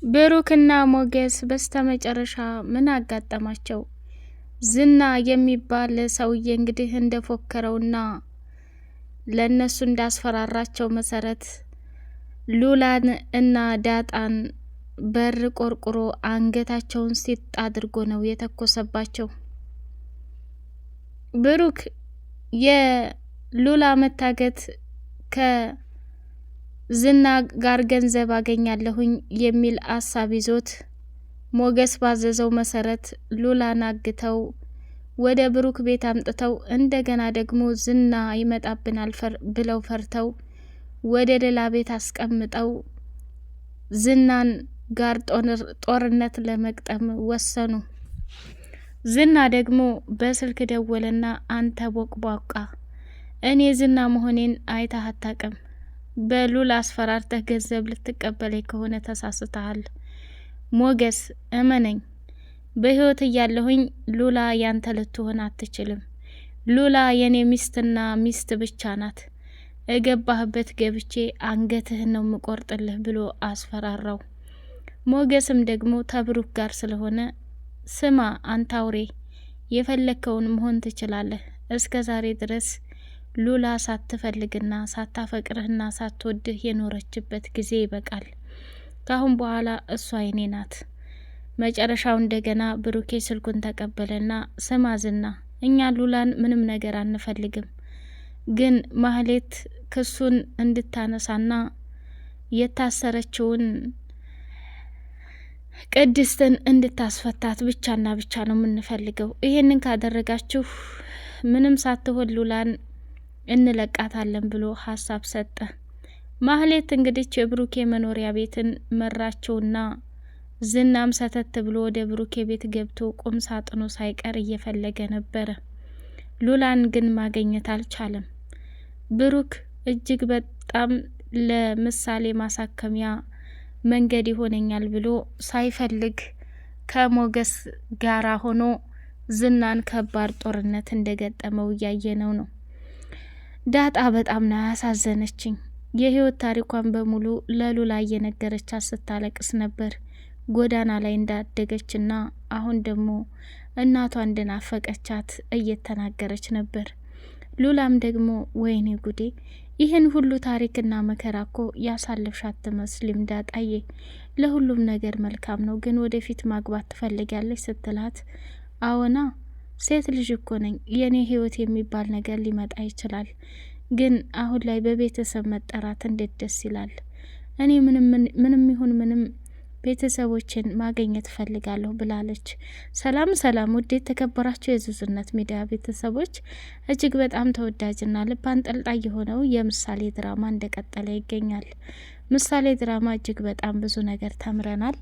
ብሩክና ሞገስ በስተመጨረሻ ምን አጋጠማቸው? ዝና የሚባል ሰውዬ እንግዲህ እንደፎከረውና ለነሱ እንዳስፈራራቸው መሰረት ሉላን እና ዳጣን በር ቆርቁሮ አንገታቸውን ሲጥ አድርጎ ነው የተኮሰባቸው። ብሩክ የሉላ መታገት ከዝና ጋር ገንዘብ አገኛለሁኝ የሚል አሳብ ይዞት ሞገስ ባዘዘው መሰረት ሉላን አግተው ወደ ብሩክ ቤት አምጥተው እንደገና ደግሞ ዝና ይመጣብናል ብለው ፈርተው ወደ ሌላ ቤት አስቀምጠው ዝናን ጋር ጦርነት ለመቅጠም ወሰኑ። ዝና ደግሞ በስልክ ደወለና አንተ ቦቅቧቃ እኔ ዝና መሆኔን አይተህ አታውቅም። በሉላ አስፈራርተህ ገንዘብ ልትቀበለኝ ከሆነ ተሳስተሃል። ሞገስ እመነኝ፣ በህይወት እያለሁኝ ሉላ ያንተ ልትሆን አትችልም። ሉላ የኔ ሚስትና ሚስት ብቻ ናት። እገባህበት ገብቼ አንገትህን ነው ምቆርጥልህ ብሎ አስፈራራው። ሞገስም ደግሞ ተብሩክ ጋር ስለሆነ ስማ አንተ አውሬ፣ የፈለከውን መሆን ትችላለህ። እስከ ዛሬ ድረስ ሉላ ሳትፈልግና ሳታፈቅርህና ሳትወድህ የኖረችበት ጊዜ ይበቃል። ካሁን በኋላ እሷ የኔ ናት። መጨረሻው እንደገና ብሩኬ ስልኩን ተቀበለና ስማ ዝና፣ እኛ ሉላን ምንም ነገር አንፈልግም፣ ግን ማህሌት ክሱን እንድታነሳና የታሰረችውን ቅድስትን እንድታስፈታት ብቻና ብቻ ነው የምንፈልገው። ይሄንን ካደረጋችሁ ምንም ሳትሆን ሉላን እንለቃታለን ብሎ ሀሳብ ሰጠ። ማህሌት እንግዲህ የብሩኬ መኖሪያ ቤትን መራቸውና ዝናም ሰተት ብሎ ወደ ብሩኬ ቤት ገብቶ ቁም ሳጥኑ ሳይቀር እየፈለገ ነበረ። ሉላን ግን ማግኘት አልቻለም። ብሩክ እጅግ በጣም ለምሳሌ ማሳከሚያ መንገድ ይሆነኛል ብሎ ሳይፈልግ ከሞገስ ጋራ ሆኖ ዝናን ከባድ ጦርነት እንደገጠመው እያየነው ነው። ዳጣ በጣም ነው ያሳዘነችኝ። የህይወት ታሪኳን በሙሉ ለሉላ እየነገረቻት ስታለቅስ ነበር። ጎዳና ላይ እንዳደገችና አሁን ደግሞ እናቷ እንደናፈቀቻት እየተናገረች ነበር። ሉላም ደግሞ ወይኔ ጉዴ፣ ይህን ሁሉ ታሪክና መከራ እኮ ያሳለፍሽ አትመስልም ዳጣዬ፣ ለሁሉም ነገር መልካም ነው፣ ግን ወደፊት ማግባት ትፈልጊያለሽ ስትላት አዎና ሴት ልጅ እኮ ነኝ፣ የኔ ህይወት የሚባል ነገር ሊመጣ ይችላል፣ ግን አሁን ላይ በቤተሰብ መጠራት እንዴት ደስ ይላል። እኔ ምንም ይሁን ምንም ቤተሰቦችን ማግኘት ፈልጋለሁ ብላለች። ሰላም ሰላም፣ ውድ የተከበራችሁ የዙዙነት ሚዲያ ቤተሰቦች፣ እጅግ በጣም ተወዳጅና ልብ አንጠልጣይ የሆነው የምሳሌ ድራማ እንደቀጠለ ይገኛል። ምሳሌ ድራማ እጅግ በጣም ብዙ ነገር ተምረናል።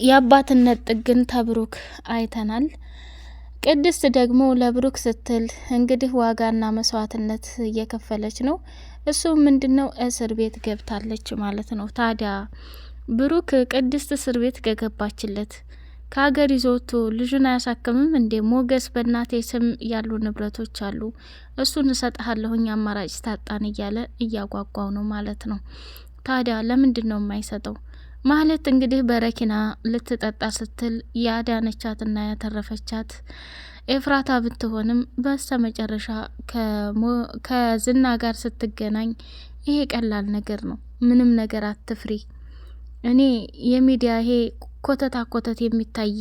የአባትነት ጥግን ተብሩክ አይተናል። ቅድስት ደግሞ ለብሩክ ስትል እንግዲህ ዋጋና መስዋዕትነት እየከፈለች ነው። እሱ ምንድነው እስር ቤት ገብታለች ማለት ነው። ታዲያ ብሩክ ቅድስት እስር ቤት ከገባችለት ከሀገር ይዞቶ ልጁን አያሳክምም እንዴ? ሞገስ በእናቴ ስም ያሉ ንብረቶች አሉ፣ እሱን እሰጥሃለሁኝ አማራጭ ታጣን እያለ እያጓጓው ነው ማለት ነው። ታዲያ ለምንድን ነው የማይሰጠው? ማለት እንግዲህ በረኪና ልትጠጣ ስትል ያዳነቻትና ያተረፈቻት ኤፍራታ ብትሆንም በስተ መጨረሻ ከዝና ጋር ስትገናኝ ይሄ ቀላል ነገር ነው፣ ምንም ነገር አትፍሪ፣ እኔ የሚዲያ ይሄ ኮተታ ኮተት የሚታይ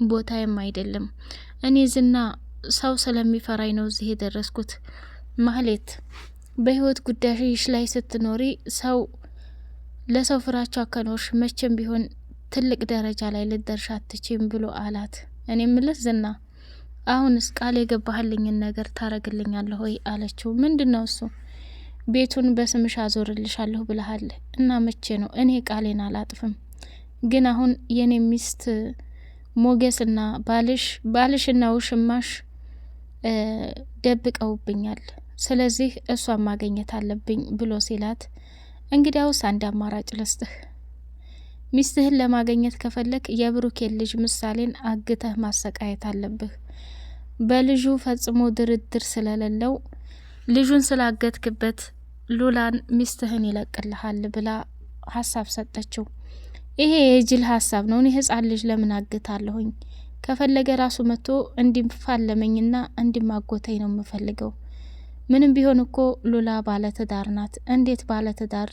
ቦታዬም አይደለም፣ እኔ ዝና ሰው ስለሚፈራኝ ነው እዚህ የደረስኩት። ማህሌት በህይወት ጉዳይሽ ላይ ስትኖሪ ሰው ለሰው ፍራቻ ከኖርሽ መቼም ቢሆን ትልቅ ደረጃ ላይ ልደርሽ አትችም ብሎ አላት። እኔ ምልህ ዝና፣ አሁንስ ቃል የገባህልኝን ነገር ታረግልኛለህ ወይ አለችው። ምንድነው እሱ? ቤቱን በስምሽ አዞርልሻለሁ ብለሃል እና መቼ ነው? እኔ ቃሌን አላጥፍም፣ ግን አሁን የኔ ሚስት ሞገስና ባልሽና ውሽማሽ ደብቀውብኛል፣ ስለዚህ እሷን ማግኘት አለብኝ ብሎ ሲላት እንግዲያውስ አንድ አማራጭ ልስጥህ። ሚስትህን ለማግኘት ከፈለክ የብሩኬን ልጅ ምሳሌን አግተህ ማሰቃየት አለብህ። በልጁ ፈጽሞ ድርድር ስለሌለው ልጁን ስላገትክበት ሉላን ሚስትህን ይለቅልሃል ብላ ሀሳብ ሰጠችው። ይሄ የጅል ሀሳብ ነው። እኔ ህጻን ልጅ ለምን አግታለሁኝ? ከፈለገ ራሱ መጥቶ እንዲፋለመኝና እንዲማጎተኝ ነው የምፈልገው። ምንም ቢሆን እኮ ሉላ ባለትዳር ናት። እንዴት ባለትዳር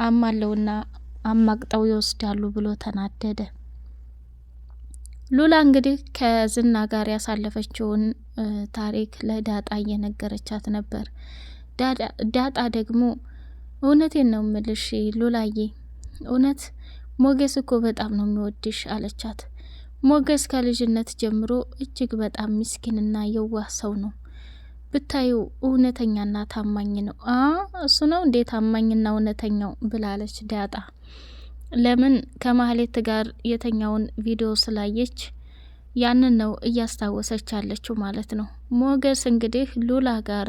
አማለውና አማቅጠው ይወስዳሉ ብሎ ተናደደ። ሉላ እንግዲህ ከዝና ጋር ያሳለፈችውን ታሪክ ለዳጣ እየነገረቻት ነበር። ዳጣ ደግሞ እውነቴን ነው ምልሽ ሉላዬ፣ እውነት ሞገስ እኮ በጣም ነው የሚወድሽ አለቻት። ሞገስ ከልጅነት ጀምሮ እጅግ በጣም ምስኪንና የዋህ ሰው ነው። ብታዩ እውነተኛና ታማኝ ነው። እሱ ነው እንዴ ታማኝና እውነተኛው ብላለች ዳጣ። ለምን ከማህሌት ጋር የተኛውን ቪዲዮ ስላየች ያንን ነው እያስታወሰች ያለችው ማለት ነው። ሞገስ እንግዲህ ሉላ ጋር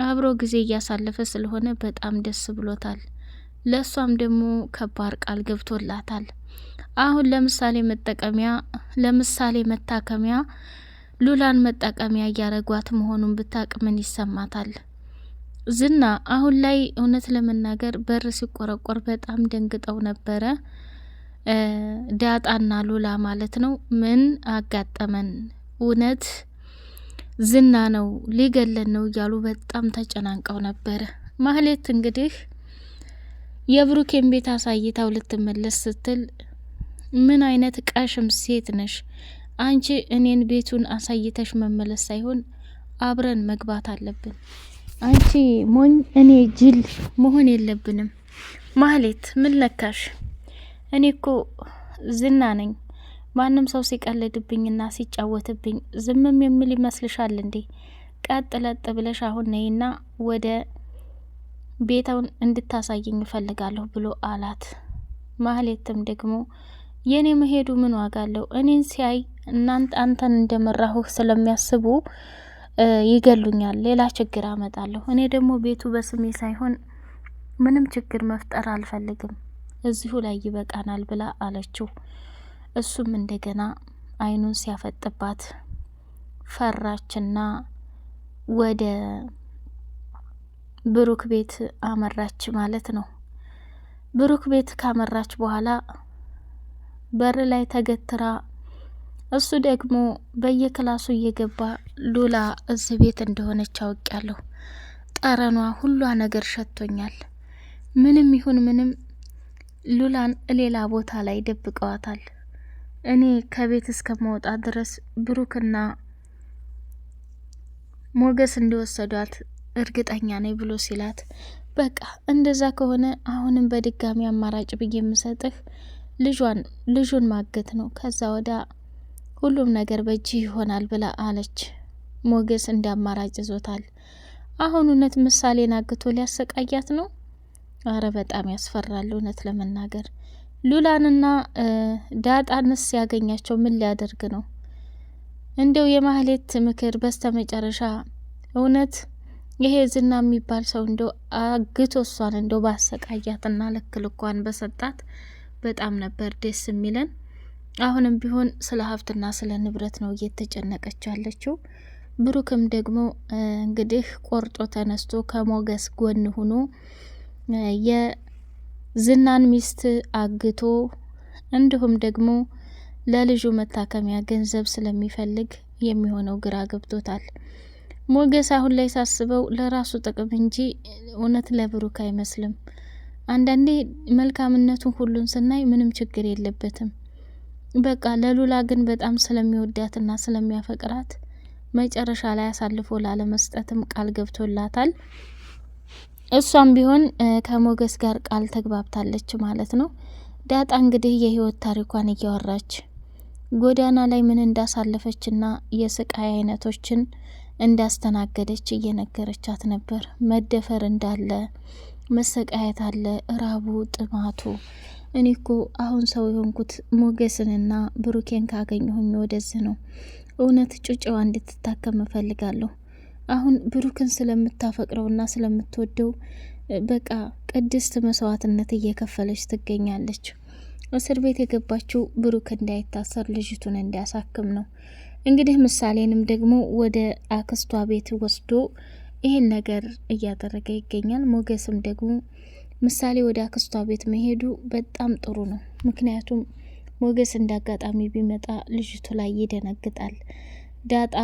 አብሮ ጊዜ እያሳለፈ ስለሆነ በጣም ደስ ብሎታል። ለሷም ደግሞ ከባድ ቃል ገብቶላታል። አሁን ለምሳሌ መታከሚያ ሉላን መጠቀሚያ እያረጓት መሆኑን ብታቅ ምን ይሰማታል? ዝና አሁን ላይ እውነት ለመናገር በር ሲቆረቆር በጣም ደንግጠው ነበረ። ዳጣና ሉላ ማለት ነው። ምን አጋጠመን? እውነት ዝና ነው ሊገለን ነው እያሉ በጣም ተጨናንቀው ነበረ። ማህሌት እንግዲህ የብሩኬን ቤት አሳይታው ልትመለስ ስትል ምን አይነት ቀሽም ሴት ነሽ አንቺ? እኔን ቤቱን አሳይተሽ መመለስ ሳይሆን አብረን መግባት አለብን። አንቺ ሞኝ፣ እኔ ጅል መሆን የለብንም። ማህሌት ምን ለካሽ? እኔ እኮ ዝና ነኝ። ማንም ሰው ሲቀልድብኝና ሲጫወትብኝ ዝምም የሚል ይመስልሻል እንዴ? ቀጥ ለጥ ብለሽ አሁን ነይና ወደ ቤታውን እንድታሳየኝ እፈልጋለሁ ብሎ አላት። ማህሌትም ደግሞ የኔ መሄዱ ምን ዋጋ አለው? እኔን ሲያይ አንተን እንደመራሁህ ስለሚያስቡ ይገሉኛል፣ ሌላ ችግር አመጣለሁ። እኔ ደግሞ ቤቱ በስሜ ሳይሆን ምንም ችግር መፍጠር አልፈልግም፣ እዚሁ ላይ ይበቃናል ብላ አለችው። እሱም እንደገና አይኑን ሲያፈጥባት ፈራችና ወደ ብሩክ ቤት አመራች ማለት ነው። ብሩክ ቤት ካመራች በኋላ በር ላይ ተገትራ እሱ ደግሞ በየክላሱ እየገባ ሉላ እዚህ ቤት እንደሆነች አውቄያለሁ፣ ጠረኗ ሁሏ ነገር ሸቶኛል። ምንም ይሁን ምንም ሉላን ሌላ ቦታ ላይ ደብቀዋታል። እኔ ከቤት እስከመውጣት ድረስ ብሩክና ሞገስ እንደወሰዷት እርግጠኛ ነኝ ብሎ ሲላት፣ በቃ እንደዛ ከሆነ አሁንም በድጋሚ አማራጭ ብዬ የምሰጥህ ልጁን ማገት ነው። ከዛ ወዳ ሁሉም ነገር በእጅ ይሆናል ብላ አለች። ሞገስ እንደ አማራጭ ይዞታል። አሁን እውነት ምሳሌን አግቶ ሊያሰቃያት ነው? አረ በጣም ያስፈራል እውነት ለመናገር። ሉላንና ዳጣንስ ያገኛቸው ምን ሊያደርግ ነው? እንደው የማህሌት ምክር በስተመጨረሻ እውነት ይሄ ዝና የሚባል ሰው እንደው አግቶ እሷን እንደው ባሰቃያትና ልክ ልኳን በሰጣት በጣም ነበር ደስ የሚለን። አሁንም ቢሆን ስለ ሀብትና ስለ ንብረት ነው እየተጨነቀች ያለችው። ብሩክም ደግሞ እንግዲህ ቆርጦ ተነስቶ ከሞገስ ጎን ሆኖ የዝናን ሚስት አግቶ እንዲሁም ደግሞ ለልጁ መታከሚያ ገንዘብ ስለሚፈልግ የሚሆነው ግራ ገብቶታል። ሞገስ አሁን ላይ ሳስበው ለራሱ ጥቅም እንጂ እውነት ለብሩክ አይመስልም። አንዳንዴ መልካምነቱን ሁሉን ስናይ ምንም ችግር የለበትም። በቃ ለሉላ ግን በጣም ስለሚወዳትና ስለሚያፈቅራት መጨረሻ ላይ አሳልፎ ላለመስጠትም ቃል ገብቶላታል። እሷም ቢሆን ከሞገስ ጋር ቃል ተግባብታለች ማለት ነው። ዳጣ እንግዲህ የህይወት ታሪኳን እያወራች ጎዳና ላይ ምን እንዳሳለፈችና የስቃይ አይነቶችን እንዳስተናገደች እየነገረቻት ነበር። መደፈር እንዳለ፣ መሰቃየት አለ፣ እራቡ፣ ጥማቱ። እኔ እኮ አሁን ሰው የሆንኩት ሞገስንና ብሩኬን ካገኘሁኝ ወደዚህ ነው። እውነት ጩጬዋ እንድትታከም እፈልጋለሁ። አሁን ብሩክን ስለምታፈቅረውና ስለምትወደው በቃ ቅድስት መስዋዕትነት እየከፈለች ትገኛለች። እስር ቤት የገባችው ብሩክ እንዳይታሰር ልጅቱን እንዲያሳክም ነው። እንግዲህ ምሳሌንም ደግሞ ወደ አክስቷ ቤት ወስዶ ይህን ነገር እያደረገ ይገኛል። ሞገስም ደግሞ ምሳሌ ወደ አክስቷ ቤት መሄዱ በጣም ጥሩ ነው። ምክንያቱም ሞገስ እንዳጋጣሚ ቢመጣ ልጅቱ ላይ ይደነግጣል። ዳጣ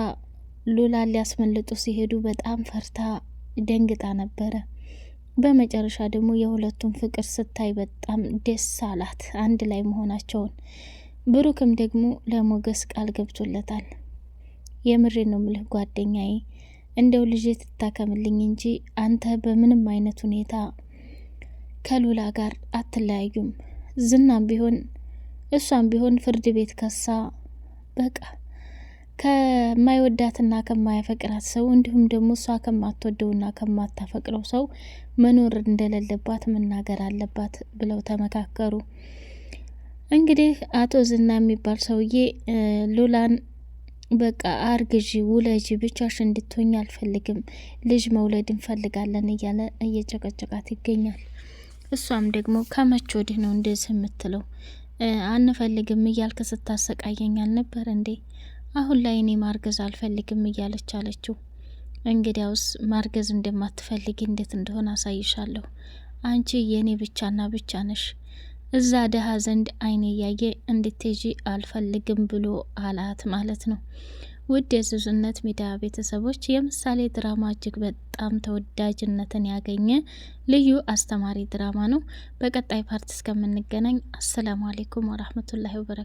ሉላን ሊያስመልጡ ሲሄዱ በጣም ፈርታ ደንግጣ ነበረ። በመጨረሻ ደግሞ የሁለቱም ፍቅር ስታይ በጣም ደስ አላት አንድ ላይ መሆናቸውን። ብሩክም ደግሞ ለሞገስ ቃል ገብቶለታል። የምሬ ነው ምልህ ጓደኛዬ፣ እንደው ልጅ ትታከምልኝ እንጂ አንተ በምንም አይነት ሁኔታ ከሉላ ጋር አትለያዩም። ዝናም ቢሆን እሷም ቢሆን ፍርድ ቤት ከሳ በቃ ከማይወዳትና ከማያፈቅራት ሰው እንዲሁም ደግሞ እሷ ከማትወደውና ከማታፈቅረው ሰው መኖር እንደሌለባት መናገር አለባት ብለው ተመካከሩ። እንግዲህ አቶ ዝና የሚባል ሰውዬ ሉላን በቃ አርግዢ፣ ውለጂ፣ ብቻሽ እንድትሆኝ አልፈልግም፣ ልጅ መውለድ እንፈልጋለን እያለ እየጨቀጨቃት ይገኛል። እሷም ደግሞ ከመቼ ወዲህ ነው እንደዚህ የምትለው? አንፈልግም እያልክ ስታሰቃየኝ አልነበር እንዴ? አሁን ላይ እኔ ማርገዝ አልፈልግም እያለች አለችው። እንግዲያውስ ማርገዝ እንደማትፈልጊ እንዴት እንደሆነ አሳይሻለሁ። አንቺ የእኔ ብቻና ብቻ ነሽ። እዛ ደሃ ዘንድ አይኔ እያየ እንድትሄጂ አልፈልግም ብሎ አላት ማለት ነው። ውድ የዝዙነት ሚዲያ ቤተሰቦች የምሳሌ ድራማ እጅግ በጣም ተወዳጅነትን ያገኘ ልዩ አስተማሪ ድራማ ነው። በቀጣይ ፓርት እስከምንገናኝ አሰላሙ አሌይኩም ወራህመቱላሂ ወበረካቱ።